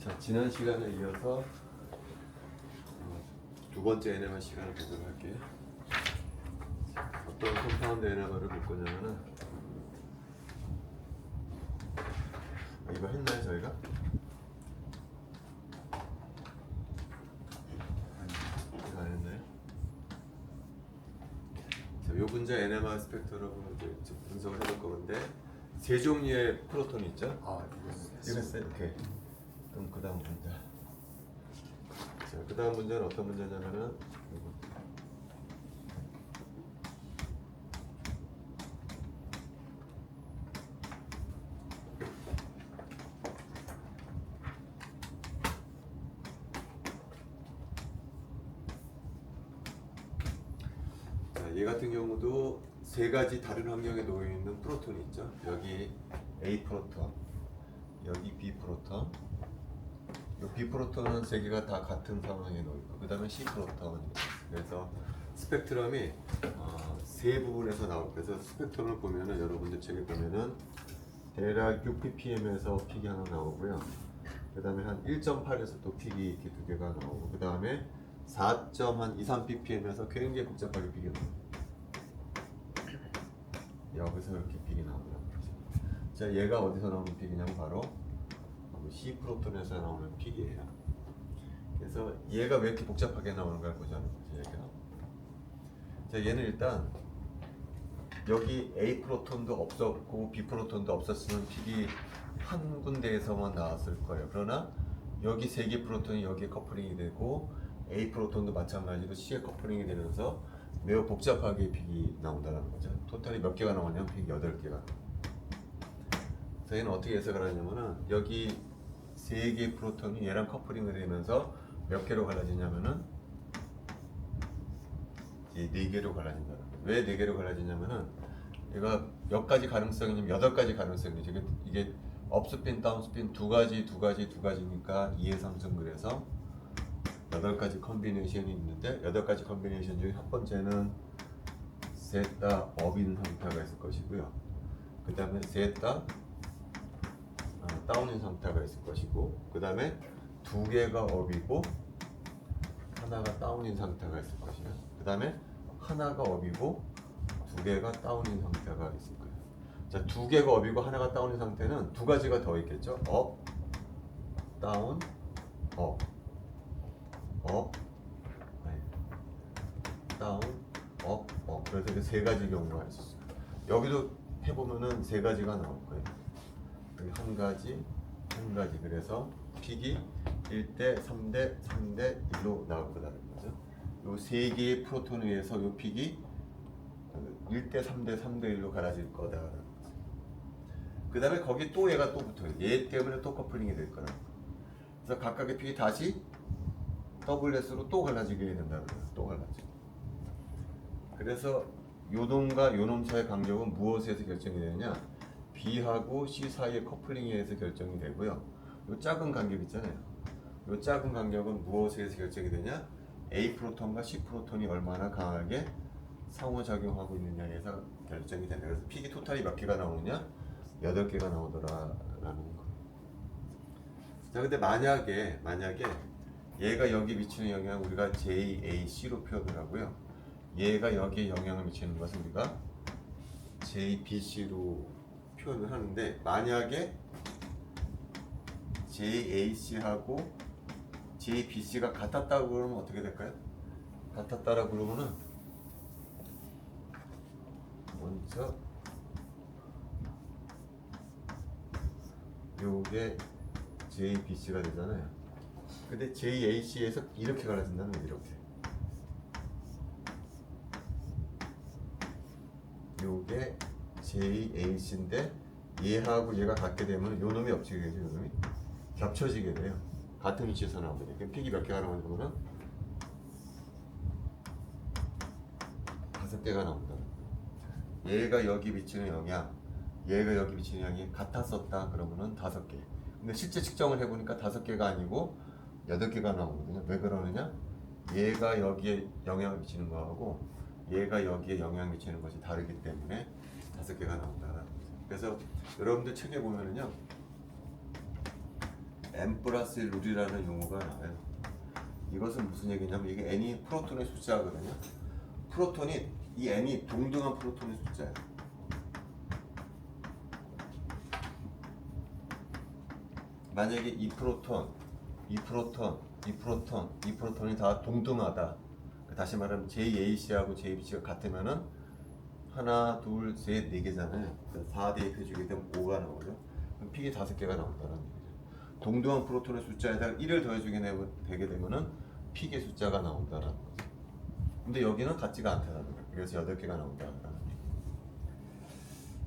자, 지난 시간에 이어서 두 번째 NMR 시간을 보도록 할게요. 어떤 컴파운드 NMR을 볼 거냐면은 이거 했나요 저희가? 이거 안 했나요? 자, 요 분자 NMR 스펙트럼을 이제 분석을 해볼 건데 세 종류의 프로톤이 있죠? 이거 했어요? 오케이. 그럼 그 다음 문제. 자, 그 다음 문제는 어떤 문제냐면은 이거. 자, 얘 같은 경우도 세 가지 다른 환경에 놓여 있는 프로톤이 있죠. 여기 A 프로톤, 여기 B 프로톤. 이 B 프로톤은 세 개가 다 같은 상황에 놓여 있고, 그 다음에 C 프로톤. 그래서 스펙트럼이 세 부분에서 나올 거예요. 그래서 스펙트럼을 보면은 여러분들 책에 보면은 대략 6ppm에서 픽이 하나 나오고요. 그 다음에 한 1.8에서 또 픽이 이렇게 두 개가 나오고, 그 다음에 4.23ppm에서 굉장히 복잡하게 픽이 나와요. 여기서 이렇게 픽이 나오고요. 자, 얘가 어디서 나오는 픽이냐면 바로 C 프로톤에서 나오는 픽이에요. 그래서 얘가 왜 이렇게 복잡하게 나오는가를 보자는 거죠. 얘가. 자, 얘는 일단 여기 A 프로톤도 없었고 B 프로톤도 없었으면 픽이 한 군데에서만 나왔을 거예요. 그러나 여기 세 개 프로톤이 여기에 커플링이 되고 A 프로톤도 마찬가지로 C에 커플링이 되면서 매우 복잡하게 픽이 나온다는 거죠. 토탈이 몇 개가 나오냐면 픽이 8개가. 그래서 얘는 어떻게 해석을 하냐면은 여기 세 개의 프로톤이 얘랑 커플링이 되면서 몇 개로 갈라지냐면은 이 네 개로 갈라진다는 거예요. 왜 네 개로 갈라지냐면은 얘가 몇 가지 가능성이냐면 8가지 가능성이죠. 이게 업스핀, 다운스핀 두 가지니까 2의 3승 그래서 8가지 컨비네이션이 있는데 8가지 컨비네이션 중에 첫 번째는 셋 다 업인 상태가 있을 것이고요. 그 다음에 셋 다 다운인 상태가 있을 것이고, 그 다음에 두 개가 업이고 하나가 다운인 상태가 있을 것이며, 그 다음에 하나가 업이고 두 개가 다운인 상태가 있을 거예요. 자, 두 개가 업이고 하나가 다운인 상태는 두 가지가 더 있겠죠. 업, 다운, 업, 업, 다운, 업, 업. 그래서 이렇게 세 가지 경우가 있었어요. 여기도 해보면은 세 가지가 나올 거예요. 한 가지, 그래서 픽이 1대, 3대, 3대 1로 나올 거라는 거죠. 요 세 개의 프로톤에 의해서 요 픽이 1대, 3대, 3대 1로 갈라질 거다라는 거죠. 그 다음에 거기 또 얘가 또 붙어요. 얘 때문에 또 커플링이 될 거라는 거. 그래서 각각의 픽이 다시 더블렛으로 또 갈라지게 된다는 거예요. 또 갈라지고. 그래서 요놈과 요놈 사이의 간격은 무엇에서 결정이 되느냐? B하고 C 사이의 커플링에 의해서 결정이 되고요. 요 작은 간격 있잖아요. 요 작은 간격은 무엇에 의해서 결정이 되냐? A 프로톤과 C 프로톤이 얼마나 강하게 상호작용하고 있느냐에 의해서 결정이 된다. 그래서 픽이 토탈이 몇 개가 나오느냐? 8개가 나오더라라는 거. 자, 근데 만약에 얘가 여기 미치는 영향을 우리가 JAC로 표현을 하고요. 얘가 여기에 영향을 미치는 것은 우리가 JBC로 표현을 하는데, 만약에 JAC하고 JBC가 같았다고 그러면 어떻게 될까요? 같았다라고 그러면은 먼저 요게 JBC가 되잖아요. 근데 JAC에서 이렇게 갈라진다는 거예요. 이렇게. 요게 JAC인데 얘하고 얘가 같게 되면 요 놈이 어떻게 되죠? 요 놈이 겹쳐지게 돼요. 같은 위치에서 나오거든요. 그럼 픽이 몇 개가 나오냐면 5개가 나온다. 얘가 여기 미치는 영향, 얘가 여기 미치는 영향이 같았었다 그러면은 5개. 근데 실제 측정을 해보니까 5개가 아니고 8개가 나오거든요. 왜 그러느냐? 얘가 여기에 영향을 미치는 거하고 얘가 여기에 영향을 미치는 것이 다르기 때문에 5개가 나온다. 그래서 여러분들 책에 보면은요, n 플러스 룰이라는 용어가 나와요. 이것은 무슨 얘기냐면 이게 n이 프로톤의 숫자거든요. 프로톤이 이 n이 동등한 프로톤의 숫자예요. 만약에 이 프로톤, 이 프로톤, 이 프로톤, 이 프로톤이 다 동등하다. 다시 말하면 JAC하고 JBC가 같으면은 하나, 둘, 셋, 네 개잖아요. 4 대입해주게 되면 5가 나오죠. 그럼 픽이 5개가 나온다는 얘기죠. 동등한 프로톤의 숫자에다가 1을 더해주게 되게 되면은 픽의 숫자가 나온다는 거죠. 근데 여기는 같지가 않다는 거예요. 그래서 8개가 나온다는 얘기.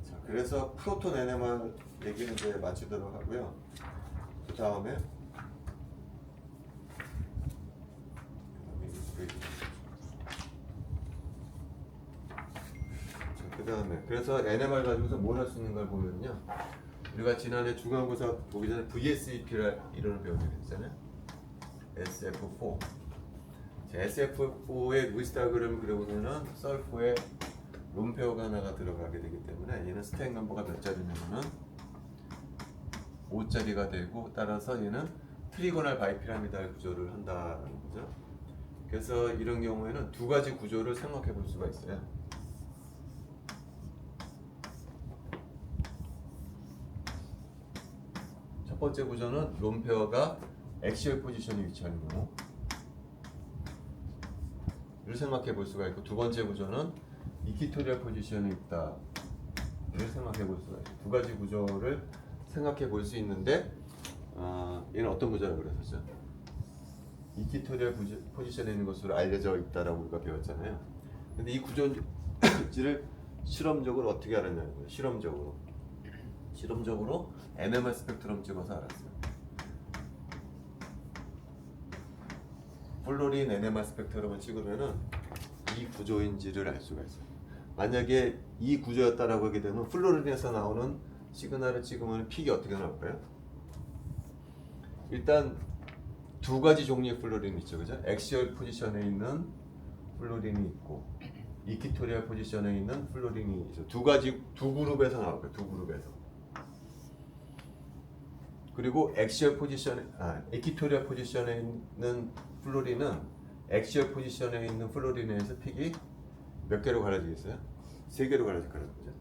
자, 그래서 프로톤 NMR 얘기는 이제 마치도록 하고요. 그 다음에 그래서 NMR 가지고서 뭘 할 수 있는 걸 보면요. 우리가 지난해 중간고사 보기 전에 VSEP를 이론을 배운 적이 있잖아요. SF4. SF4의 루이스 다이그램을 그려보면은 썰포에 롬페어가 하나가 들어가게 되기 때문에 얘는 스택 넘버가 몇 자리냐면은 5자리가 되고, 따라서 얘는 트리고널 바이피라미달 구조를 한다는 거죠. 그래서 이런 경우에는 두 가지 구조를 생각해 볼 수가 있어요. 첫 번째 구조는 롬페어가 엑시얼 포지션에 위치하는 경우를 생각해 볼 수가 있고, 두 번째 구조는 이퀴토리얼 포지션에 있다를 생각해 볼 수가 있어요. 두 가지 구조를 생각해 볼 수 있는데, 얘는 어떤 구조라고 그랬었죠? 이퀴토리얼 포지션에 있는 것으로 알려져 있다라고 우리가 배웠잖아요. 근데 이 구조를 실험적으로 어떻게 알았냐는 거예요. 실험적으로 NMR 스펙트럼 찍어서 알았어요. 플로린 NMR 스펙트럼을 찍으면은 이 구조인지를 알 수가 있어요. 만약에 이 구조였다라고 하게 되면 플로린에서 나오는 시그널을 찍으면 픽이 어떻게 나올까요? 일단 두 가지 종류의 플로린이 있죠, 그죠? 엑시얼 포지션에 있는 플로린이 있고, 이퀴토리얼 포지션에 있는 플로린이 있죠. 두 그룹에서 나올 거예요. 두 그룹에서. 그리고 이퀴토리얼 포지션에 있는 플로린은 엑시얼 포지션에 있는 플로린에서 픽이 몇 개로 갈라지겠어요? 3개로 갈라질 거라는 거죠.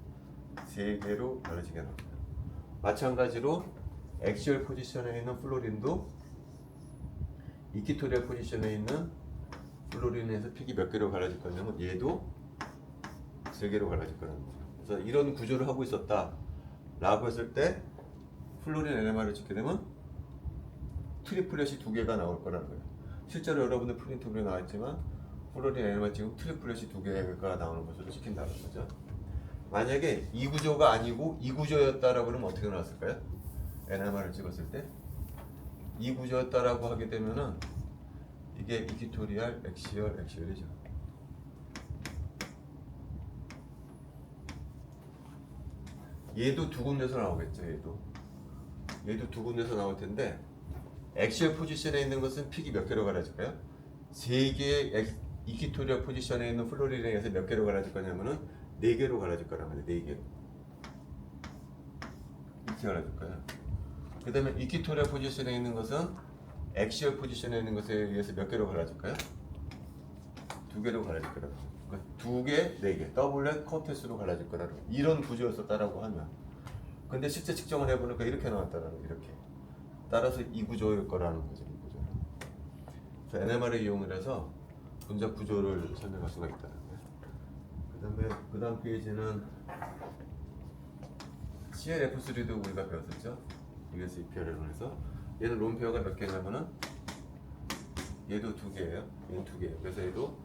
3개로 갈라지게 나옵니다. 마찬가지로 엑시얼 포지션에 있는 플로린도 이퀴토리얼 포지션에 있는 플로린에서 픽이 몇 개로 갈라질 거냐면 얘도 3개로 갈라질 거라는 거죠. 그래서 이런 구조를 하고 있었다 라고 했을 때 플로린 NMR을 찍게 되면 트리플렛이 2개가 나올 거라는 거예요. 실제로 여러분들 프린트물에 나왔지만 플로린 NMR 찍으면 트리플렛이 2개가 나오는 것으로 찍힌다는 거죠. 만약에 이 구조가 아니고 이 구조였다라고 하면 어떻게 나왔을까요? NMR을 찍었을 때 이 구조였다라고 하게 되면은 이게 이퀴토리얼, 엑시얼이죠. 얘도 두 군데서 나오겠죠. 얘도 두 군데서 나올 텐데, 엑시얼 포지션에 있는 것은 픽이 몇 개로 갈라질까요? 3개의 이퀴토리얼 포지션에 있는 플로린에 의해서 몇 개로 갈라질 거냐면은 4개로 갈라질 거란 말이에요. 4개로. 이렇게 갈라질 거예요. 그 다음에 이퀴토리얼 포지션에 있는 것은 엑시얼 포지션에 있는 것에 의해서 몇 개로 갈라질까요? 2개로 갈라질 거라고. 그러니까 2개, 4개, 더블렛, 쿼텟으로 갈라질 거라고. 이런 구조였었다라고 하면. 근데 실제 측정을 해보니까 이렇게 나왔다라는 거예요. 이렇게. 따라서 이 구조일 거라는 거죠. 이 구조. 그래서 NMR을 이용을 해서 분자 구조를 설명할 수가 있다는 거예요. 그 다음 페이지는 CLF3도 우리가 배웠었죠. VSEP를 해서 얘는 롬페어가 몇 개냐면은 얘도 2개예요. 얘는 2개예요. 그래서 얘도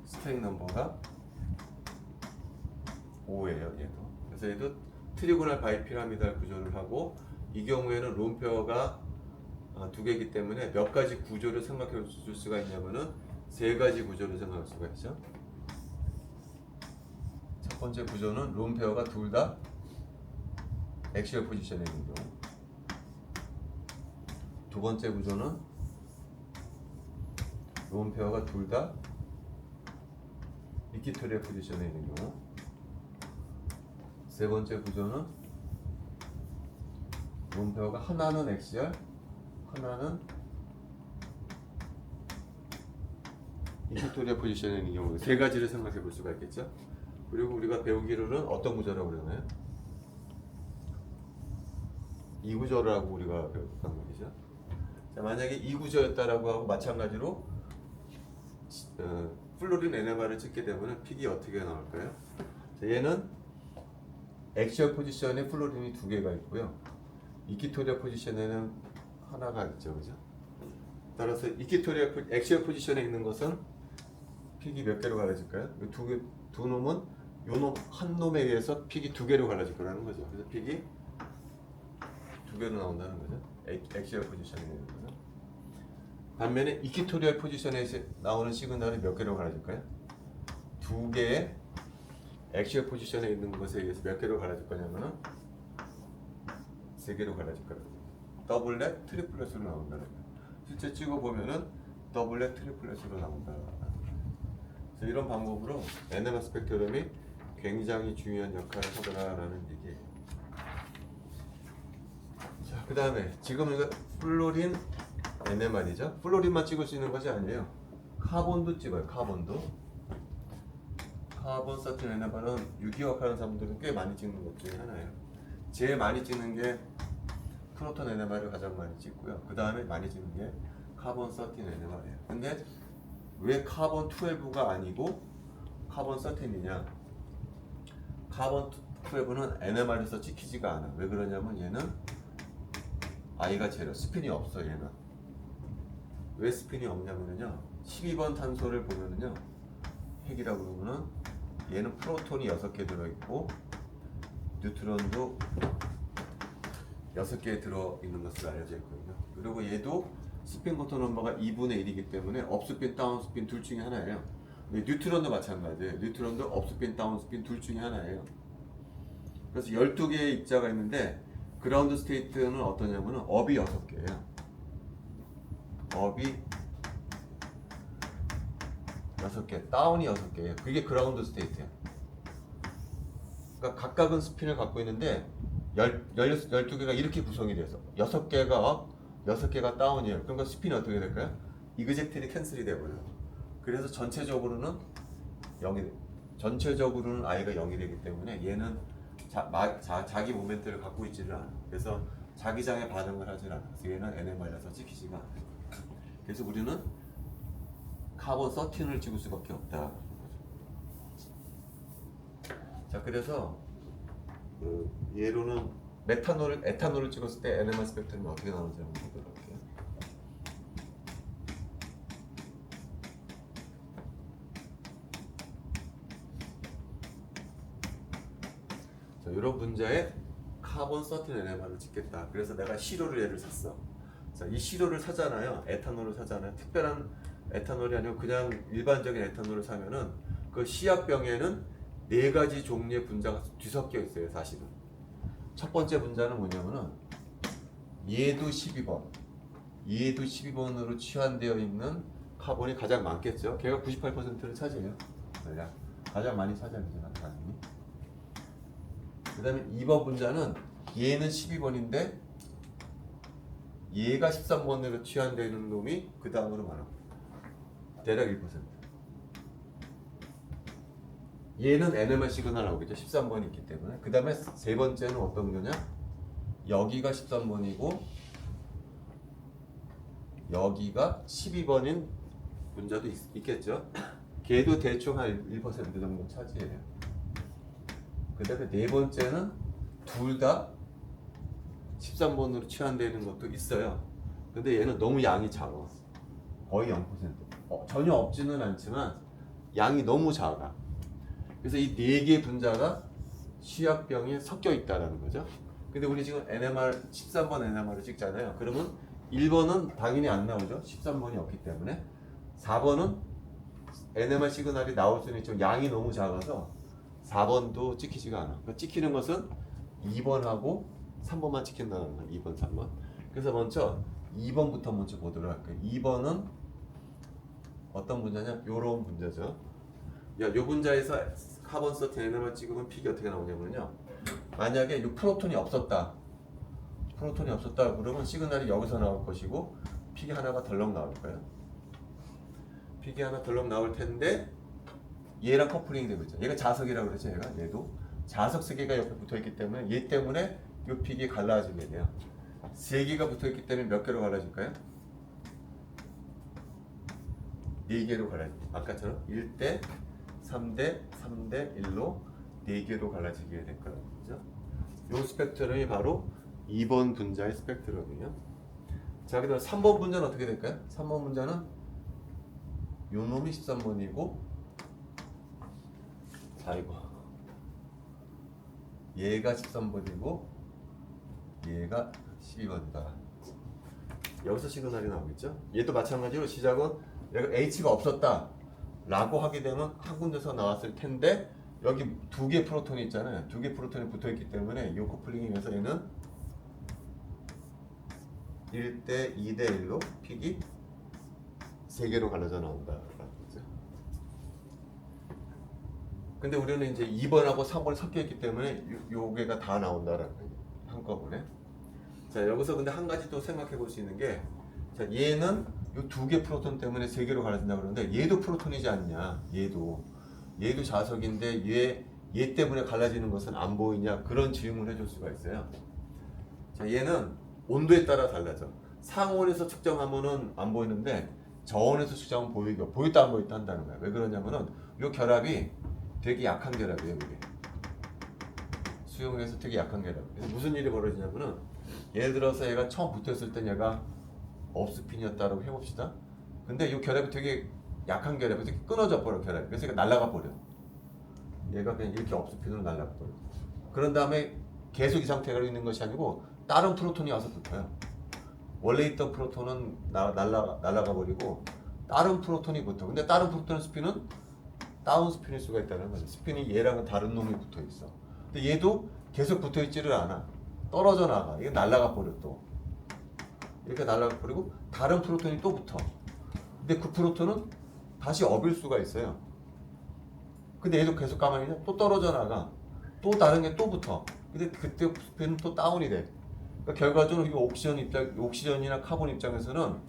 스택 넘버가 5예요. 얘도. 그래서 얘도 트리고널 바이피라미달 구조를 하고, 이 경우에는 롬페어가 2개이기 때문에 몇 가지 구조를 생각해 줄 수가 있냐면은 3가지 구조를 생각할 수가 있죠. 첫 번째 구조는 롬페어가 둘 다 엑시얼 포지션에 있는 경우. 두 번째 구조는 롬페어가 둘 다 이퀴토리얼 포지션에 있는 경우. 세 번째 구조는 롬페어가 하나는 엑시얼, 하나는 이퀴토리얼 포지션에 있는 경우 세 가지를 생각해 볼 수가 있겠죠. 그리고 우리가 배우기로는 어떤 구조라고 그러나요? 이 구조라고 우리가 배웠단 말이죠. 자, 만약에 이 구조였다라고 하고 마찬가지로 플로린 NMR을 찍게 되면 픽이 어떻게 나올까요? 자, 얘는 액시얼 포지션에 플로린이 두 개가 있고요. 이퀴토리얼 포지션에는 하나가 있죠, 그죠? 따라서 이퀴토리얼 액시얼 포지션에 있는 것은 픽이 몇 개로 갈라질까요? 두 놈은 요 놈 한 놈에 의해서 픽이 두 개로 갈라질 거라는 거죠. 그래서 픽이 두 개로 나온다는 거죠. 액시얼 포지션에 있는 거죠. 반면에 이퀴토리얼 포지션에 나오는 시그널이 몇 개로 갈라질까요? 두 개의 액시얼 포지션에 있는 것에 의해서 몇 개로 갈라질 거냐면은 세 개로 갈라질 거라고. 더블렛, 트리플렛으로 나온다는 거예요. 실제 찍어 보면은 더블렛, 트리플렛으로 나온다. 그래서 이런 방법으로 NMR 스펙트럼이 굉장히 중요한 역할을 하더라라는 얘기예요. 자, 그 다음에 지금 이거 플로린 NMR이죠. 플로린만 찍을 수 있는 것이 아니에요. 카본도 찍어요. 카본 13 NMR은 유기화학하는 사람들은 꽤 많이 찍는 것 중에 하나예요. 제일 많이 찍는 게 프로톤 NMR을 가장 많이 찍고요. 그 다음에 많이 찍는 게 카본 13 NMR이에요. 근데 왜 카본 12가 아니고 카본 13이냐? 카본 12는 NMR에서 찍히지가 않아. 왜 그러냐면 얘는 I가 제로, 스핀이 없어. 얘는 왜 스핀이 없냐면요, 12번 탄소를 보면은요, 핵이라고 그러면은 얘는 프로톤이 6개 들어있고 뉴트론도 6개 들어있는 것으로 알려져 있거든요. 그리고 얘도 스핀 쿼터 넘버가 2분의 1이기 때문에 업스핀, 다운스핀 둘 중에 하나예요. 근데 뉴트론도 마찬가지예요. 뉴트론도 업스핀, 다운스핀 둘 중에 하나예요. 그래서 12개의 입자가 있는데 그라운드 스테이트는 어떠냐면은 업이 6개예요. 업이 6개, 다운이 6개예요. 그게 그라운드 스테이트예요. 그러니까 각각은 스핀을 갖고 있는데 12개가 이렇게 구성이 돼서 6개가 업, 6개가 다운이에요. 그러니까 스핀이 어떻게 될까요? 이그젝트리 캔슬이 돼버려요. 그래서 전체적으로는 0이 돼. 전체적으로는 I가 0이 되기 때문에 얘는 자기 모멘트를 갖고 있지를 않아. 그래서 자기장에 반응을 하질 않아. 그래서 얘는 NMR에서 찍히지가 않아. 그래서 우리는 카본 13을 찍을 수밖에 없다. 자, 그래서 예로는 에탄올을 찍었을 때 NMR 스펙트럼이 어떻게 나오는지 한번 보도록 할게요. 자, 이런 문제에 카본 13 NMR을 찍겠다. 그래서 내가 시료를 얘를 샀어. 자, 이 시료를 사잖아요. 에탄올을 사잖아요. 특별한 에탄올이 아니고 그냥 일반적인 에탄올을 사면은 그 시약병에는 4가지 종류의 분자가 뒤섞여 있어요. 사실은 첫 번째 분자는 뭐냐면은 얘도 12번, 얘도 12번으로 치환되어 있는 카본이 가장 많겠죠. 걔가 98%를 차지해요. 가장 많이 차지하잖아, 당연히. 그 다음에 2번 분자는 얘는 12번인데 얘가 13번으로 치환되어 있는 놈이 그 다음으로 많아. 대략 1%. 얘는 NMR 시그널 나오겠죠. 13번이 있기 때문에. 그 다음에 세 번째는 어떤 거냐? 여기가 13번이고 여기가 12번인 분자도 있겠죠. 걔도 대충 한 1% 정도 차지해요. 그 다음에 네 번째는 둘 다 13번으로 치환되는 것도 있어요. 근데 얘는 너무 양이 작아. 거의 0%. 전혀 없지는 않지만 양이 너무 작아. 그래서 이 4개의 분자가 시약병에 섞여 있다는 거죠. 근데 우리 지금 NMR 13번 NMR을 찍잖아요. 그러면 1번은 당연히 안 나오죠. 13번이 없기 때문에. 4번은 NMR 시그널이 나올 수는 있지만 양이 너무 작아서 4번도 찍히지가 않아. 그러니까 찍히는 것은 2번하고 3번만 찍힌다는 거예요. 2번, 3번. 그래서 먼저 2번부터 먼저 보도록 할게요. 2번은 어떤 분자냐? 요런 분자죠. 요 분자에서 카본 13 NMR 찍으면 픽이 어떻게 나오냐면요. 만약에 이 프로톤이 없었다. 프로톤이 없었다 그러면 시그널이 여기서 나올 것이고 픽이 하나가 덜렁 나올 거예요. 픽이 하나 덜렁 나올 텐데 얘랑 커플링이 되고 있죠. 얘가 자석이라고 그러죠. 얘도 자석 3개가 옆에 붙어있기 때문에 얘 때문에 이 픽이 갈라지게 돼요. 3개가 붙어있기 때문에 몇 개로 갈라질까요? 4개로 갈라집니다. 아까처럼 1대 3대 3대 1로 4개로 갈라지게 될 거라는 거죠. 이 스펙트럼이 바로 2번 분자의 스펙트럼이에요. 자, 그다음 3번 분자는 어떻게 될까요? 3번 분자는 요 놈이 13번이고, 자 이거 얘가 13번이고 얘가 12번이다. 여기서 시그널이 나오겠죠? 얘도 마찬가지로 시작은 얘가 H가 없었다 라고 하게 되면 한 군데서 나왔을 텐데 여기 2개 프로톤이 있잖아요. 2개 프로톤이 붙어있기 때문에 이 커플링에 의해서 얘는 1대 2대 1로 픽이 3개로 갈라져 나온다. 근데 우리는 이제 2번하고 3번이 섞여 있기 때문에 요게가 다 나온다라는 거예요. 한꺼번에. 자, 여기서 근데 한 가지 또 생각해 볼 수 있는 게, 자, 얘는 요 2개 프로톤 때문에 3개로 갈라진다 그러는데 얘도 프로톤이지 않냐? 얘도 자석인데 얘 때문에 갈라지는 것은 안 보이냐? 그런 질문을 해줄 수가 있어요. 자, 얘는 온도에 따라 달라져. 상온에서 측정하면은 안 보이는데 저온에서 측정하면 보였다 안 보였다 한다는 거야. 왜 그러냐면은 요 결합이 되게 약한 결합이에요. 이게 수용에서 되게 약한 결합. 그래서 무슨 일이 벌어지냐면은 예를 들어서 얘가 처음 붙었을 땐 얘가 업스핀이었다라고 해봅시다. 근데 이 결합이 되게 약한 결합이 되게 끊어져 버려. 결합이. 그래서 얘가 날아가 버려. 얘가 그냥 이렇게 업스핀으로 날아가 버려. 그런 다음에 계속 이 상태가 있는 것이 아니고 다른 프로톤이 와서 붙어요. 원래 있던 프로톤은 날아가 버리고 다른 프로톤이 붙어. 근데 다른 프로톤의 스핀은 다운 스핀일 수가 있다는 거죠. 스핀이 얘랑은 다른 놈이 붙어 있어. 근데 얘도 계속 붙어 있지를 않아. 떨어져 나가. 이게 날아가 버려 또. 이렇게 날아가 버리고 다른 프로톤이 또 붙어. 근데 그 프로톤은 다시 업일 수가 있어요. 근데 얘도 계속 가만히 있냐? 또 떨어져 나가. 또 다른 게 또 붙어. 근데 그때 스핀은 또 다운이 돼. 그러니까 결과적으로 이 옥시전이나 카본 입장에서는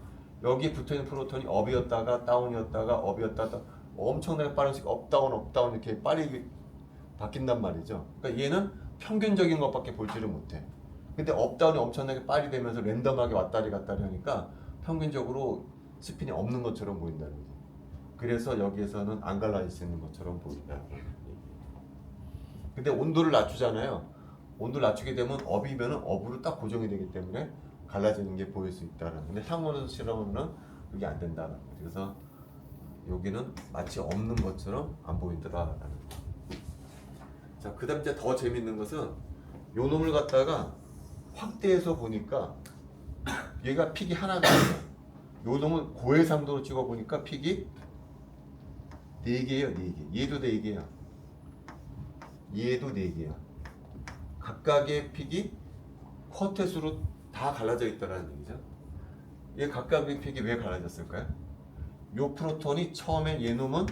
여기 붙어 있는 프로톤이 업이었다가 다운이었다가 업이었다가 엄청나게 빠르게 업다운 이렇게 빨리 바뀐단 말이죠. 그러니까 얘는 평균적인 것밖에 보지를 못해. 근데 업다운이 엄청나게 빨리 되면서 랜덤하게 왔다리 갔다리 하니까 평균적으로 스핀이 없는 것처럼 보인다는 거죠. 그래서 여기에서는 안 갈라질 수 있는 것처럼 보인다. 근데 온도를 낮추잖아요. 온도를 낮추게 되면 업이면은 업으로 딱 고정이 되기 때문에 갈라지는 게 보일 수 있다는. 근데 상온에서 실험은 그게 안 된다는 거죠. 그래서 여기는 마치 없는 것처럼 안 보인다라는 거. 자, 그다음 이제 더 재밌는 것은 요 놈을 갖다가 확대해서 보니까 얘가 픽이 하나가 아니야. 요 놈은 고해상도로 찍어 보니까 픽이 4개예요, 4개. 얘도 4개야. 얘도 4개야. 각각의 픽이 쿼텟으로 다 갈라져 있다는 얘기죠. 얘 각각의 픽이 왜 갈라졌을까요? 요 프로톤이 처음에 얘 놈은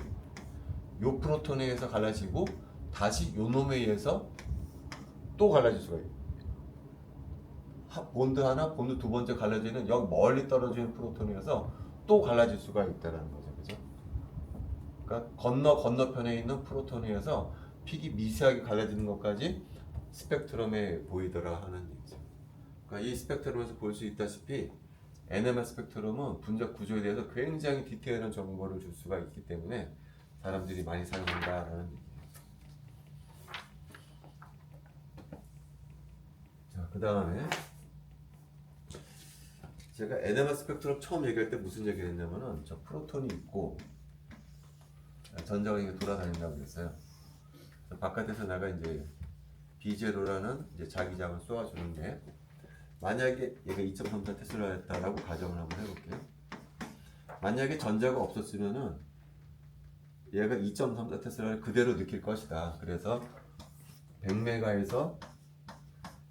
요 프로톤에 의해서 갈라지고 다시 요 놈에 의해서 또 갈라질 수가 있어요. 본드 하나, 본드 두 번째 갈라지는 여기 멀리 떨어지는 프로톤에 의해서 또 갈라질 수가 있다는 거죠. 그죠? 그러니까 건너편에 있는 프로톤에 의해서 픽이 미세하게 갈라지는 것까지 스펙트럼에 보이더라 하는 얘기죠. 그러니까 이 스펙트럼에서 볼 수 있다시피 NMR 스펙트럼은 분자 구조에 대해서 굉장히 디테일한 정보를 줄 수가 있기 때문에 사람들이 많이 사용한다라는 얘기예요. 자, 그 다음에 제가 NMR 스펙트럼 처음 얘기할 때 무슨 얘기를 했냐면은 저 프로톤이 있고 전자가 이게 돌아다닌다고 그랬어요. 바깥에서 내가 이제 B0라는 이제 자기장을 쏘아주는데 만약에 얘가 2.34 테슬라였다라고 가정을 한번 해볼게요. 만약에 전자가 없었으면은 얘가 2.34 테슬라를 그대로 느낄 것이다. 그래서 100메가에서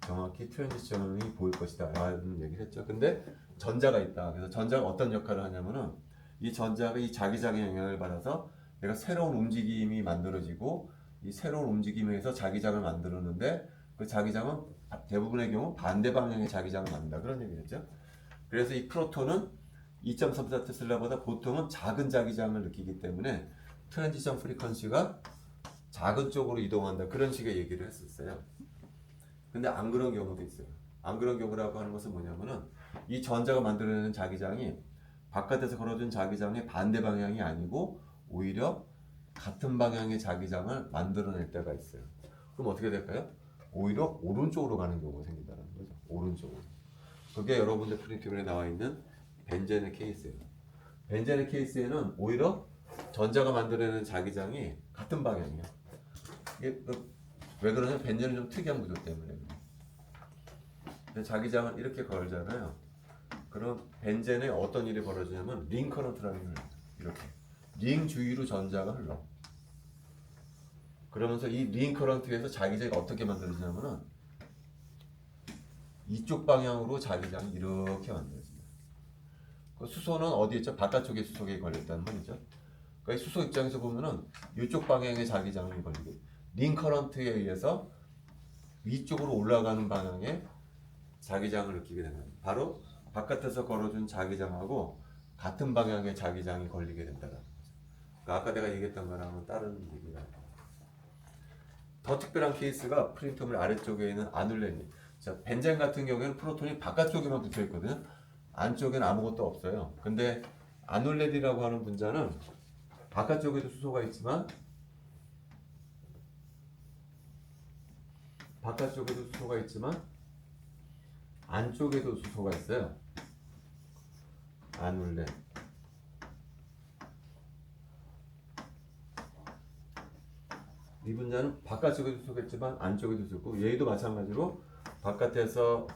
정확히 트랜지션이 보일 것이다 라는 얘기를 했죠. 근데 전자가 있다. 그래서 전자가 어떤 역할을 하냐면은 이 전자가 이 자기장의 영향을 받아서 얘가 새로운 움직임이 만들어지고 이 새로운 움직임에 의해서 자기장을 만들었는데 그 자기장은 대부분의 경우 반대 방향의 자기장을 만든다 그런 얘기겠죠. 그래서 이 프로톤은 2.34 테슬라보다 보통은 작은 자기장을 느끼기 때문에 트랜지션 프리퀀시가 작은 쪽으로 이동한다 그런 식의 얘기를 했었어요. 근데 안 그런 경우도 있어요. 안 그런 경우라고 하는 것은 뭐냐면은 이 전자가 만들어내는 자기장이 바깥에서 걸어준 자기장의 반대 방향이 아니고 오히려 같은 방향의 자기장을 만들어낼 때가 있어요. 그럼 어떻게 될까요? 오히려 오른쪽으로 가는 경우가 생긴다는 거죠. 오른쪽으로. 그게 여러분들 프린팅에 나와 있는 벤젠의 케이스예요. 벤젠의 케이스에는 오히려 전자가 만들어내는 자기장이 같은 방향이에요. 이게 왜 그러냐면 벤젠은 좀 특이한 구조 때문에. 자기장을 이렇게 걸잖아요. 그럼 벤젠에 어떤 일이 벌어지냐면 링 커런트라는 게 흘러요. 이렇게 링 주위로 전자가 흘러. 그러면서 이 링 커런트에서 자기장이 어떻게 만들어지냐면은 이쪽 방향으로 자기장이 이렇게 만들어집니다. 그 수소는 어디 있죠? 바깥쪽에 수소에 걸렸다는 말이죠. 그러니까 수소 입장에서 보면은 이쪽 방향의 자기장이 걸리게 링 커런트에 의해서 위쪽으로 올라가는 방향의 자기장을 느끼게 되는 거예요. 바로 바깥에서 걸어준 자기장하고 같은 방향의 자기장이 걸리게 된다는 거죠. 그러니까 아까 내가 얘기했던 거랑은 다른 얘기가. 더 특별한 케이스가 프린터물 아래쪽에 있는 아눌레닌. 자, 벤젠 같은 경우에는 프로톤이 바깥쪽에만 붙어 있거든요. 안쪽에는 아무것도 없어요. 근데 아눌레닌이라고 하는 분자는 바깥쪽에도 수소가 있지만 안쪽에도 수소가 있어요. 아눌레. 이 분자는 바깥쪽에도 수소가 있지만 안쪽에도 수소고 얘도 마찬가지로 바깥에서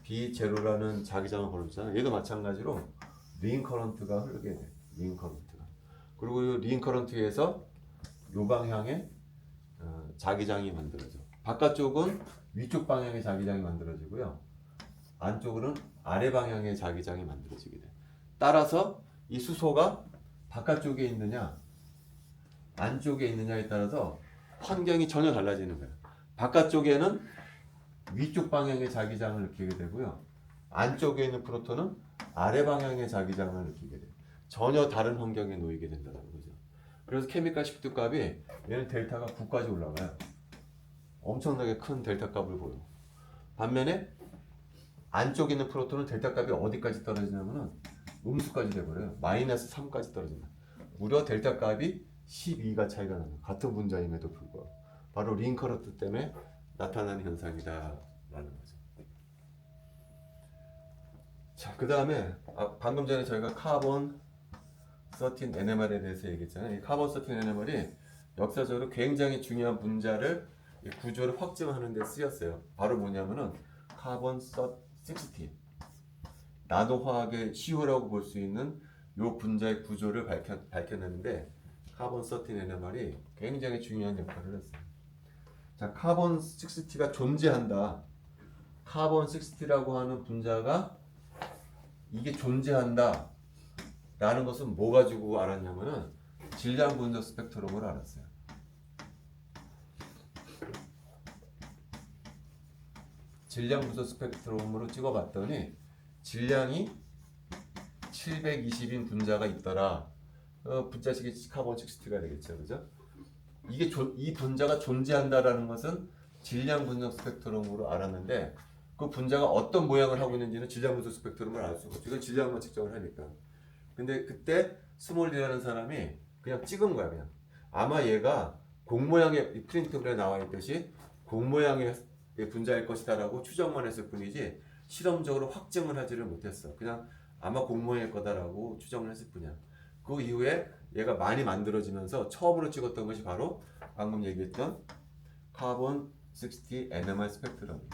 B0라는 자기장을 걸어주잖아요. 얘도 마찬가지로 링 커런트가 흐르게 돼. 링 커런트가. 그리고 이 링 커런트에서 이 방향에 자기장이 만들어져. 바깥쪽은 위쪽 방향의 자기장이 만들어지고요. 안쪽으로는 아래 방향의 자기장이 만들어지게 돼. 따라서 이 수소가 바깥쪽에 있느냐, 안쪽에 있느냐에 따라서 환경이 전혀 달라지는 거예요. 바깥쪽에는 위쪽 방향의 자기장을 느끼게 되고요. 안쪽에 있는 프로톤은 아래 방향의 자기장을 느끼게 돼요. 전혀 다른 환경에 놓이게 된다는 거죠. 그래서 케미칼 시프트 값이 얘는 델타가 9까지 올라가요. 엄청나게 큰 델타 값을 보여. 반면에 안쪽에 있는 프로톤은 델타 값이 어디까지 떨어지냐면은 음수까지 돼버려요. 마이너스 3까지 떨어진다. 무려 델타 값이 12가 차이가 나요. 같은 분자임에도 불구하고. 바로 링 커런트 때문에 나타나는 현상이다 라는 거죠. 자, 그 다음에 방금 전에 저희가 카본 13 NMR에 대해서 얘기했잖아요. 이 카본 13 NMR이 역사적으로 굉장히 중요한 분자를 구조를 확증하는 데 쓰였어요. 바로 뭐냐면은 카본 60 나노화학의 시효라고 볼 수 있는 이 분자의 구조를 밝혀내는데 카본 13 NMR이 굉장히 중요한 역할을 했어요. 자, 카본 60가 존재한다. 카본 60라고 하는 분자가 이게 존재한다 라는 것은 뭐 가지고 알았냐면은 질량 분석 스펙트럼을 알았어요. 질량 분석 스펙트럼으로 찍어봤더니 질량이 720인 분자가 있더라. 분자식이 카본 60가 되겠죠, 그죠? 이 분자가 존재한다라는 것은 질량 분석 스펙트럼으로 알았는데 그 분자가 어떤 모양을 하고 있는지는 질량 분석 스펙트럼을 알 수가 없죠. 이건 질량만 측정을 하니까. 근데 그때 스몰리라는 사람이 그냥 찍은 거야, 그냥. 아마 얘가 공 모양의 프린트물에 나와 있듯이 공 모양의 분자일 것이다라고 추정만 했을 뿐이지 실험적으로 확증을 하지를 못했어. 그냥 아마 공 모양일 거다라고 추정을 했을 뿐이야. 그 이후에 얘가 많이 만들어지면서 처음으로 찍었던 것이 바로 방금 얘기했던 카본 60 NMR 스펙트럼이에요.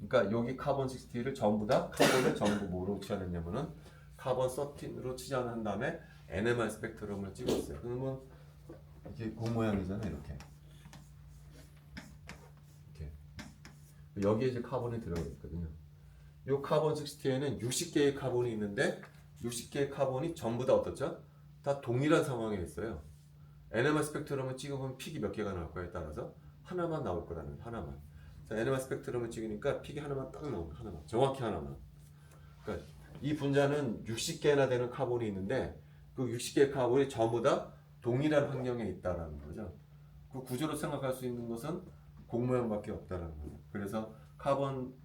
그러니까 여기 카본 60를 전부 다 카본을 전부 뭐로 치환했냐면은 카본 13으로 치환한 다음에 NMR 스펙트럼을 찍었어요. 그러면 이렇게 공 모양이잖아, 이렇게. 여기에 이제 카본이 들어가 있거든요. 이 카본 60에는 60개의 카본이 있는데 60개의 카본이 전부 다 어떻죠? 다 동일한 상황에 있어요. NMR 스펙트럼을 찍어보면 픽이 몇 개가 나올 거에 따라서 하나만 나올 거라는 거예요. 하나만. 자, NMR 스펙트럼을 찍으니까 픽이 하나만 딱 나옵니다. 하나만. 정확히 하나만. 그러니까 이 분자는 60개나 되는 카본이 있는데 그 60개의 카본이 전부 다 동일한 환경에 있다라는 거죠. 그 구조로 생각할 수 있는 것은 곡모양밖에 없다라는 거죠. 그래서 카본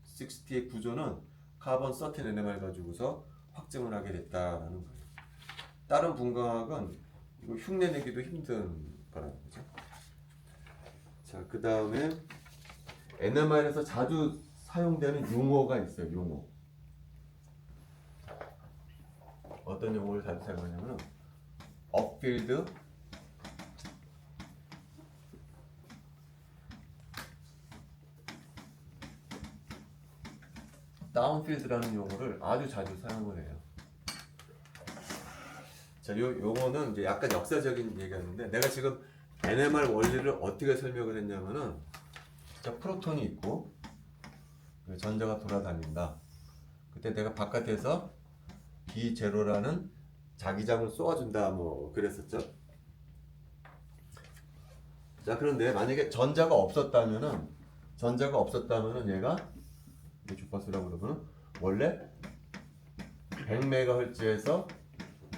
60의 구조는 카본 13 NMR 가지고서 확증을 하게 됐다라는 거예요. 다른 분광학은 이거 흉내내기도 힘든 거라는 거죠. 자, 그 다음에 NMR에서 자주 사용되는 용어가 있어요. 용어. 어떤 용어를 자주 사용하냐면 업필드, 다운필드라는 용어를 아주 자주 사용을 해요. 자, 요 용어는 이제 약간 역사적인 얘기였는데 내가 지금 NMR 원리를 어떻게 설명을 했냐면은 자, 프로톤이 있고 전자가 돌아다닌다. 그때 내가 바깥에서 B0라는 자기장을 쏘아준다 뭐 그랬었죠. 자, 그런데 만약에 전자가 없었다면은 얘가 주파수라고 그러면 원래 100MHz에서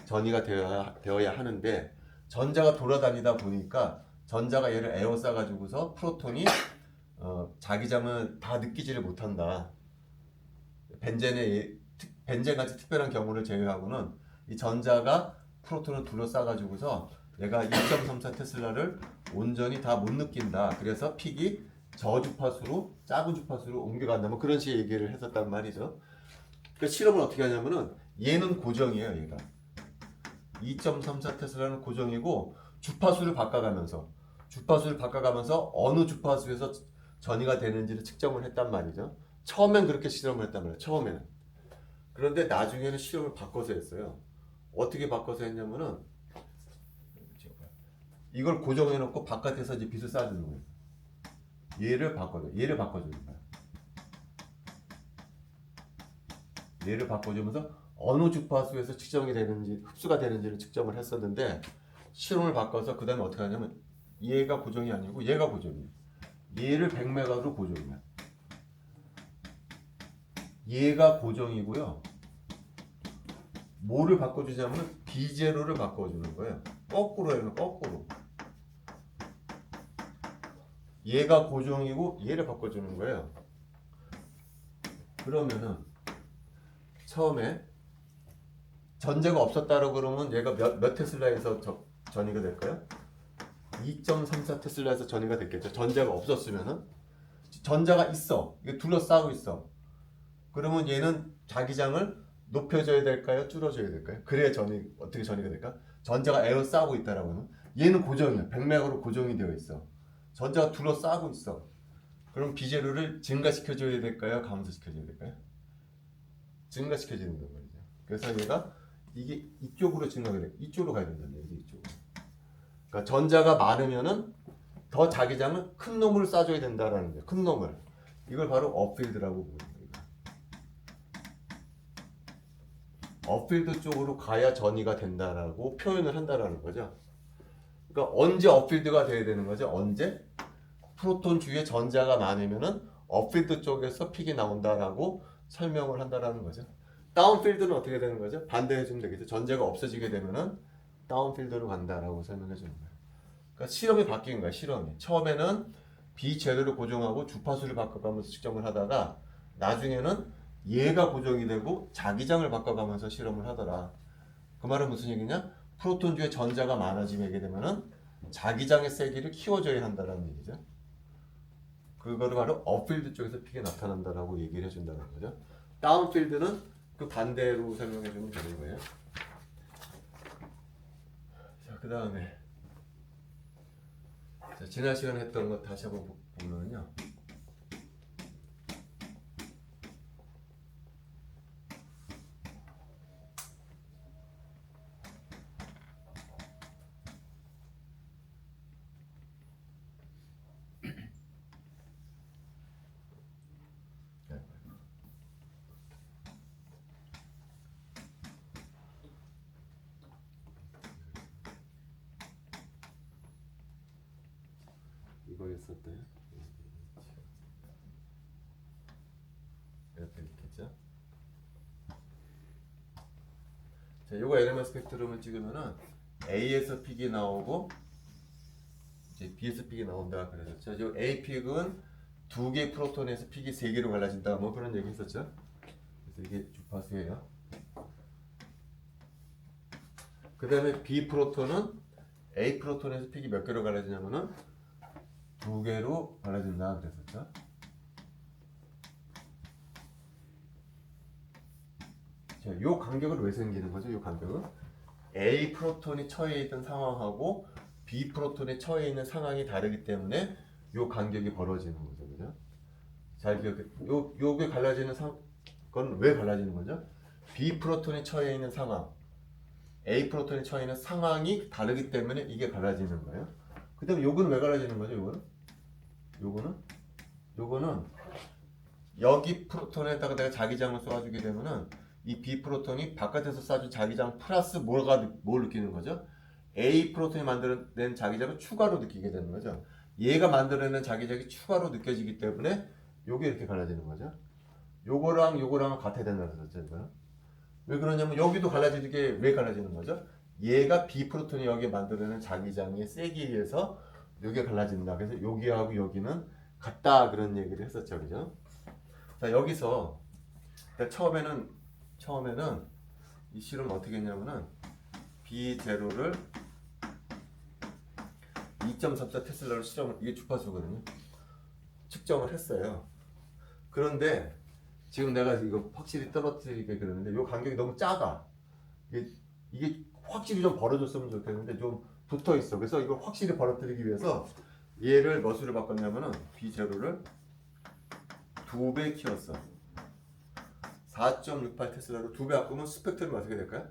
전이가 되어야 하는데 전자가 돌아다니다 보니까 전자가 얘를 에워싸 가지고서 프로톤이 자기장을 다 느끼지를 못한다. 벤젠같이 특별한 경우를 제외하고는 이 전자가 프로톤을 둘러싸 가지고서 내가 2.34 테슬라를 온전히 다 못 느낀다. 그래서 픽이 저주파수로 작은 주파수로 옮겨간다. 뭐 그런 식의 얘기를 했었단 말이죠. 그 실험을 어떻게 하냐면은 얘는 고정이에요. 얘가 2.34 테슬라는 고정이고 주파수를 바꿔가면서 어느 주파수에서 전이가 되는지를 측정을 했단 말이죠. 처음엔 그렇게 실험을 했단 말이에요. 처음에는. 그런데 나중에는 실험을 바꿔서 했어요. 어떻게 바꿔서 했냐면은 이걸 고정해 놓고 바깥에서 이제 빛을 쏴주는 거예요. 얘를 바꿔주는 거야. 얘를 바꿔주면서 어느 주파수에서 측정이 되는지, 흡수가 되는지를 측정을 했었는데 실험을 바꿔서 그 다음에 어떻게 하냐면 얘가 고정이 아니고 얘가 고정이에요. 얘를 100메가로 고정이야. 얘가 고정이고요. 뭐를 바꿔주자면 B0를 바꿔주는 거예요. 거꾸로 해요. 거꾸로. 얘가 고정이고 얘를 바꿔주는 거예요. 그러면은 처음에 전자가 없었다고 그러면 얘가 몇 테슬라에서 전이가 될까요? 2.34 테슬라에서 전이가 됐겠죠. 전자가 없었으면은 전자가 있어. 이게 둘러싸고 있어. 그러면 얘는 자기장을 높여줘야 될까요? 줄여줘야 될까요? 그래야 어떻게 전이가 될까? 전자가 에워싸고 있다라고 하면 얘는 고정이야. 100맥으로 고정이 되어 있어. 전자가 둘러싸고 있어. 그럼 비제로를 증가시켜줘야 될까요? 감소시켜줘야 될까요? 증가시켜주는 거죠. 그래서 얘가 이게 이쪽으로 증가가 돼. 이쪽으로 가야 된다는 얘기죠. 이쪽으로. 그러니까 전자가 많으면은 더 자기장은 큰 놈을 쏴줘야 된다라는 거예요. 큰 놈을. 이걸 바로 업필드라고 부르는 거예요. 업필드 쪽으로 가야 전이가 된다라고 표현을 한다라는 거죠. 그러니까 언제 업필드가 돼야 되는 거죠? 언제? 프로톤 주위에 전자가 많으면은 업필드 쪽에서 픽이 나온다라고 설명을 한다라는 거죠. 다운필드는 어떻게 되는 거죠? 반대해 주면 되겠죠. 전자가 없어지게 되면은 다운필드로 간다라고 설명해 주는 거예요. 그러니까 실험이 바뀐 거야. 실험이. 처음에는 비제로를 고정하고 주파수를 바꿔가면서 측정을 하다가 나중에는 얘가 고정이 되고 자기장을 바꿔가면서 실험을 하더라. 그 말은 무슨 얘기냐? 프로톤 주에 전자가 많아지게 되면은 자기장의 세기를 키워줘야 한다는 얘기죠. 그거를 바로 업필드 쪽에서 픽이 나타난다라고 얘기를 해준다는 거죠. 다운필드는 그 반대로 설명해주면 되는 거예요. 자, 그 다음에 지난 시간에 했던 거 다시 한번 보면요. 이거였었대요. 자, 요거 NMR 스펙트럼을 찍으면은 A에서 픽이 나오고 이제 B에서 픽이 나온다 그랬었죠. 요 A 픽은 두 개의 프로톤에서 픽이 세 개로 갈라진다. 뭐 그런 얘기 했었죠. 그래서 이게 주파수예요. 그 다음에 B 프로톤은 A 프로톤에서 픽이 몇 개로 갈라지냐면은 두 개로 갈라진다 그랬었죠. 자, 요 간격은 왜 생기는 거죠? 요 간격은 A 프로톤이 처해 있던 상황하고 B 프로톤이 처해 있는 상황이 다르기 때문에 요 간격이 벌어지는 거죠, 그죠? 잘 기억해. 요게 갈라지는 건 왜 갈라지는 거죠? B 프로톤이 처해 있는 상황, A 프로톤이 처해 있는 상황이 다르기 때문에 이게 갈라지는 거예요. 그다음에 요거는 왜 갈라지는 거죠? 요거는 여기 프로톤에다가 내가 자기장을 쏴주게 되면은 이 B 프로톤이 바깥에서 쏴준 자기장 플러스 뭘 느끼는 거죠? A 프로톤이 만들어낸 자기장을 추가로 느끼게 되는 거죠. 얘가 만들어낸 자기장이 추가로 느껴지기 때문에 요게 이렇게 갈라지는 거죠. 요거랑 같아야 된다는 거죠. 왜 그러냐면 여기도 갈라지게 왜 갈라지는 거죠? 얘가 B 프로톤이 여기에 만들어낸 자기장의 세기에 의해서 여기가 갈라진다. 그래서 여기하고 여기는 같다 그런 얘기를 했었죠, 그죠? 자, 여기서 처음에는 이 실험을 어떻게 했냐면은 B0를 2.34 테슬라로 이게 주파수거든요. 측정을 했어요. 그런데 지금 내가 이거 확실히 떨어뜨리게 그러는데 이 간격이 너무 작아. 이게 확실히 좀 벌어졌으면 좋겠는데 좀 붙어 있어. 그래서 이걸 확실히 벌어뜨리기 위해서 얘를 몇으로 바꿨냐면은 B0를 2배 키웠어. 4.68 테슬라로 2배 바꾸면 스펙트럼이 어떻게 될까요?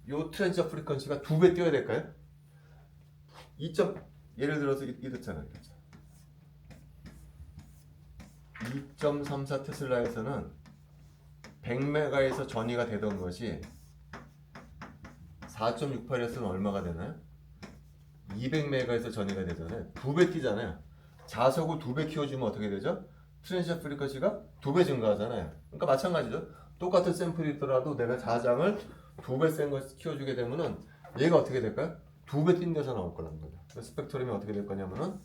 요 트랜지션 프리퀀시가 2배 뛰어야 될까요? 예를 들어서 이렇잖아요. 2.34 테슬라에서는 100메가에서 전이가 되던 것이 4.68에서는 얼마가 되나요? 200메가에서 전이가 되잖아요. 2배 뛰잖아요. 자석을 2배 키워주면 어떻게 되죠? 트랜지션 프리퀀시가 2배 증가하잖아요. 그러니까 마찬가지죠. 똑같은 샘플이더라도 내가 자장을 2배 센 걸 키워주게 되면은 얘가 어떻게 될까요? 2배 뛴 데서 나올 거라는 거죠. 스펙트럼이 어떻게 될 거냐면은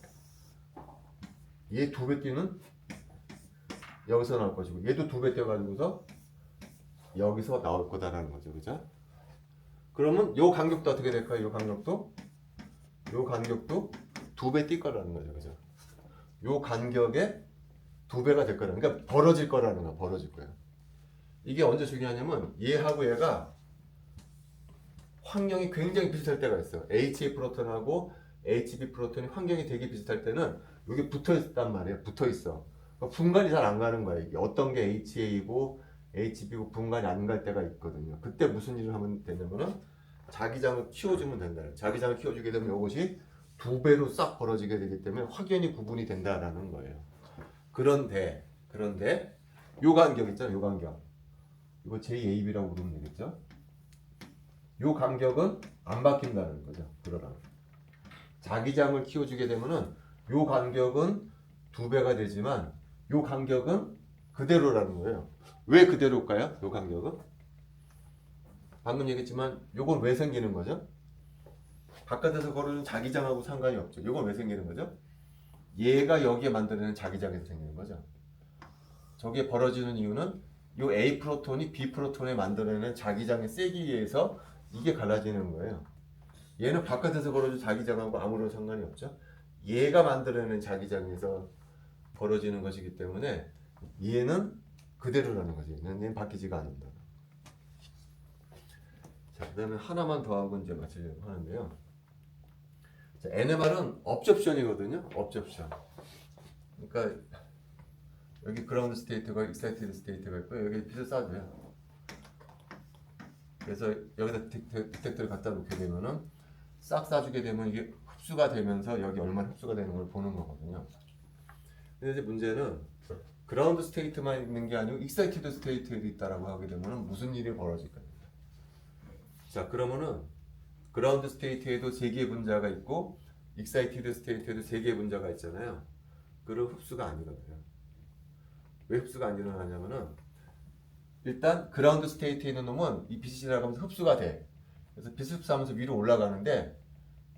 얘 2배 뛰는 여기서 나올 것이고 얘도 2배 뛰어가지고서 여기서 나올 거다라는 거죠, 그죠? 그러면 요 간격도 어떻게 될까요? 요 간격도 2배 뛸 거라는 거죠, 그죠? 요 간격에 2배가 될 거라는, 그러니까 벌어질 거라는 거야, 벌어질 거야. 이게 언제 중요하냐면 얘하고 얘가 환경이 굉장히 비슷할 때가 있어. HA 프로톤하고 HB 프로톤이 환경이 되게 비슷할 때는 여기 붙어 있단 말이에요. 붙어 있어. 그러니까 분간이 잘 안 가는 거야. 이게 어떤 게 HA고 HB고 분간이 안 갈 때가 있거든요. 그때 무슨 일을 하면 되냐면은 자기장을 키워주면 된다. 자기장을 키워주게 되면 이것이 2배로 싹 벌어지게 되기 때문에 확연히 구분이 된다라는 거예요. 그런데 요 간격 있잖아요. 요 간격. 이거 JAB라고 부르면 되겠죠? 요 간격은 안 바뀐다는 거죠. 그러나 자기장을 키워주게 되면은 요 간격은 2배가 되지만 요 간격은 그대로라는 거예요. 왜 그대로일까요? 요 간격은? 방금 얘기했지만 요건 왜 생기는 거죠? 바깥에서 걸어준 자기장하고 상관이 없죠. 요건 왜 생기는 거죠? 얘가 여기에 만들어낸 자기장에서 생기는 거죠. 저게 벌어지는 이유는 요 A 프로톤이 B 프로톤에 만들어낸 자기장의 세기에 의해서 이게 갈라지는 거예요. 얘는 바깥에서 벌어진 자기장하고 아무런 상관이 없죠. 얘가 만들어낸 자기장에서 벌어지는 것이기 때문에 얘는 그대로라는 거지. 얘는 바뀌지가 않는다. 자, 그다음에 하나만 더 하고 이제 마치려고 하는데요. 자, NMR은 업접션이거든요. 업접션. 그러니까 여기 그라운드 스테이트가 익사이티드 스테이트가 있고 여기 빛을 쏴줘요. 그래서 여기다 디텍터를 갖다 놓게 되면은 싹 쏴주게 되면 이게 흡수가 되면서 여기 얼마나 흡수가 되는 걸 보는 거거든요. 근데 이제 문제는 그라운드 스테이트만 있는 게 아니고 익사이티드 스테이트도 있다라고 하게 되면은 무슨 일이 벌어질까요? 자, 그러면은 그라운드 스테이트에도 3개의 분자가 있고 익사이티드 스테이트에도 3개의 분자가 있잖아요. 그럼 흡수가 안 일어나요. 왜 흡수가 안 일어나냐면은 일단 그라운드 스테이트에 있는 놈은 이 빛이 지나가면서 흡수가 돼. 그래서 빛 흡수하면서 위로 올라가는데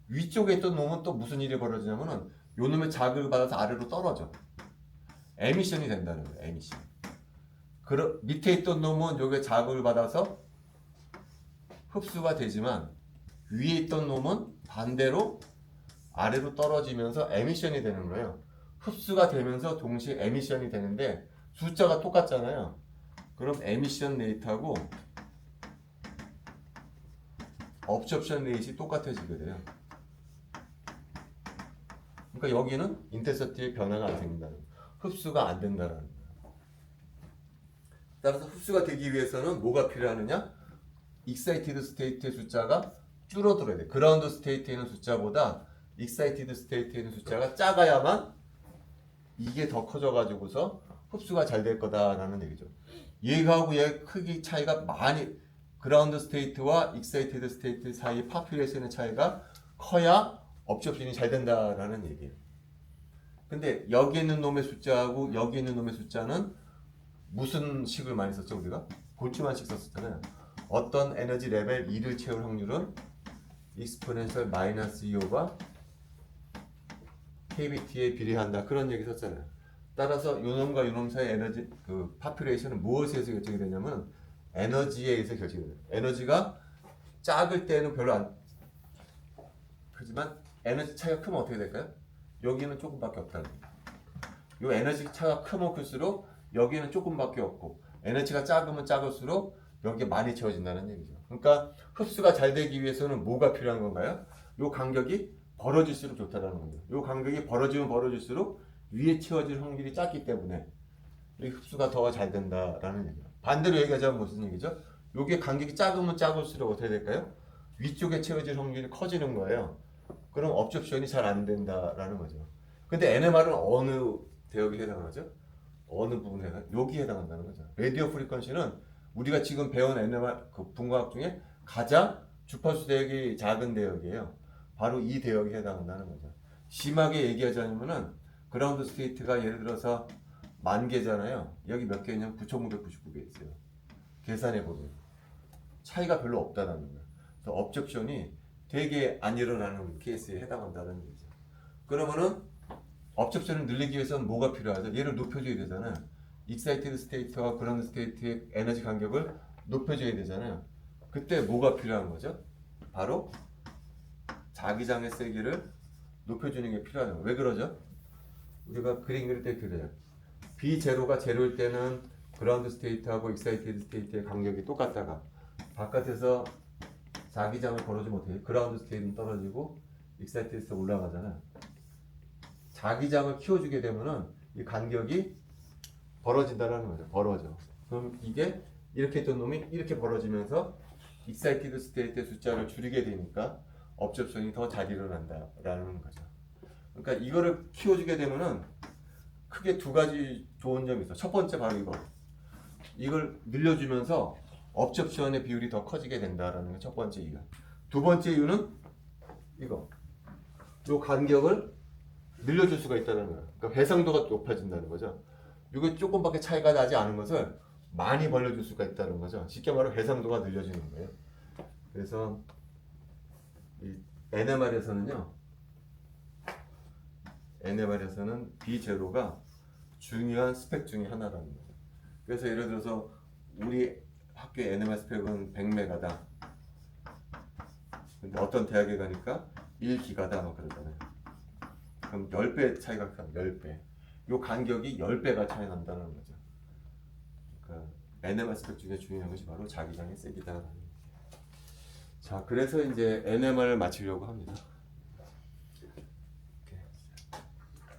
위쪽에 있던 놈은 또 무슨 일이 벌어지냐면은 요 놈의 자극을 받아서 아래로 떨어져. 에미션이 된다는 거예요. 에미션. 밑에 있던 놈은 여기에 자극을 받아서 흡수가 되지만 위에 있던 놈은 반대로 아래로 떨어지면서 에미션이 되는 거예요. 흡수가 되면서 동시에 에미션이 되는데 숫자가 똑같잖아요. 그럼 에미션 레이트하고 업접션 레이트가 똑같아지게 돼요. 그러니까 여기는 인텐서티의 변화가 안 생긴다는 거예요. 흡수가 안 된다는 거예요. 따라서 흡수가 되기 위해서는 뭐가 필요하느냐? 익사이티드 스테이트의 숫자가 줄어들어야 돼. 그라운드 스테이트에 있는 숫자보다 익사이티드 스테이트에 있는 숫자가 작아야만 이게 더 커져가지고서 흡수가 잘 될 거다라는 얘기죠. 얘하고 얘 크기 차이가 많이 그라운드 스테이트와 익사이티드 스테이트 사이 파퓰레이션의 차이가 커야 업접션이 잘 된다라는 얘기예요. 근데 여기 있는 놈의 숫자하고 여기 있는 놈의 숫자는 무슨 식을 많이 썼죠 우리가? 볼츠만식 썼었잖아요. 어떤 에너지 레벨 2를 채울 확률은 익스포넨셜 마이너스 2호가 KBT에 비례한다. 그런 얘기 썼잖아요. 따라서 요놈과 요놈 사이의 에너지 그 파퓰레이션은 무엇에 의해서 결정이 되냐면 에너지에 의해서 결정이 돼요. 에너지가 작을 때는 별로 안 그렇지만 에너지 차이가 크면 어떻게 될까요? 여기는 조금밖에 없다는 거예요. 요 에너지 차가 크면 클수록 여기는 조금밖에 없고 에너지가 작으면 작을수록 여기에 많이 채워진다는 얘기죠. 그러니까 흡수가 잘 되기 위해서는 뭐가 필요한 건가요? 요 간격이 벌어질수록 좋다라는 거예요. 요 간격이 벌어지면 벌어질수록 위에 채워질 확률이 작기 때문에 이 흡수가 더 잘 된다라는 얘기예요. 반대로 얘기하자면 무슨 얘기죠? 요게 간격이 작으면 작을수록 어떻게 될까요? 위쪽에 채워질 확률이 커지는 거예요. 그럼 업접션이 잘 안 된다라는 거죠. 근데 NMR은 어느 대역에 해당하죠? 어느 부분에 여기에 해당한다는 거죠. 라디오 프리퀀시는 우리가 지금 배운 NMR 그 분광학 중에 가장 주파수 대역이 작은 대역이에요. 바로 이 대역에 해당한다는 거죠. 심하게 얘기하자면은 그라운드 스테이트가 예를 들어서 10,000개잖아요. 여기 몇 개냐면 9,999개 있어요. 계산해 보면 차이가 별로 없다는 거예요. 그래서 업접션이 되게 안 일어나는 케이스에 해당한다는 얘기죠. 그러면은 업접션을 늘리기 위해서는 뭐가 필요하죠? 얘를 높여줘야 되잖아요. 익사이티드 스테이트와 그라운드 스테이트의 에너지 간격을 높여줘야 되잖아요. 그때 뭐가 필요한 거죠? 바로 자기장의 세기를 높여주는 게 필요하죠. 왜 그러죠? 우리가 그림 그릴 때 그래요. B0가 제로일 때는 그라운드 스테이트하고 익사이티드 스테이트의 간격이 똑같다가 바깥에서 자기장을 걸어주면 어떻게 해요? 그라운드 스테이트는 떨어지고 익사이티드 스테이트 올라가잖아요. 자기장을 키워주게 되면은 이 간격이 벌어진다는 거죠. 벌어져. 그럼 이게 이렇게 있던 놈이 이렇게 벌어지면서 익사이티드 스테이트의 숫자를 줄이게 되니까 업접션이 더 잘 일어난다라는 거죠. 그러니까 이거를 키워주게 되면은 크게 두 가지 좋은 점이 있어. 첫 번째 바로 이거. 이걸 늘려주면서 업접션의 비율이 더 커지게 된다라는 게 첫 번째 이유. 두 번째 이유는 이거. 요 간격을 늘려줄 수가 있다는 거예요. 그러니까 해상도가 높아진다는 거죠. 이게 조금밖에 차이가 나지 않은 것을 많이 벌려줄 수가 있다는 거죠. 쉽게 말하면 해상도가 늘려지는 거예요. 그래서 이 NMR에서는요. NMR에서는 B0가 중요한 스펙 중에 하나라는 거예요. 그래서 예를 들어서 우리 학교의 NMR 스펙은 100메가다. 근데 어떤 대학에 가니까 1기가다 막 그러잖아요. 그럼 10배 차이가 나요. 10배. 요 간격이 10배가 차이 난다는 거죠. 그러니까 NMR 스펙 중에 중요한 것이 바로 자기장의 세기다. 자, 그래서 이제 NMR을 맞추려고 합니다.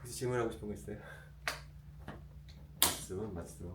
혹시 질문하고 싶은 거 있어요? 말씀.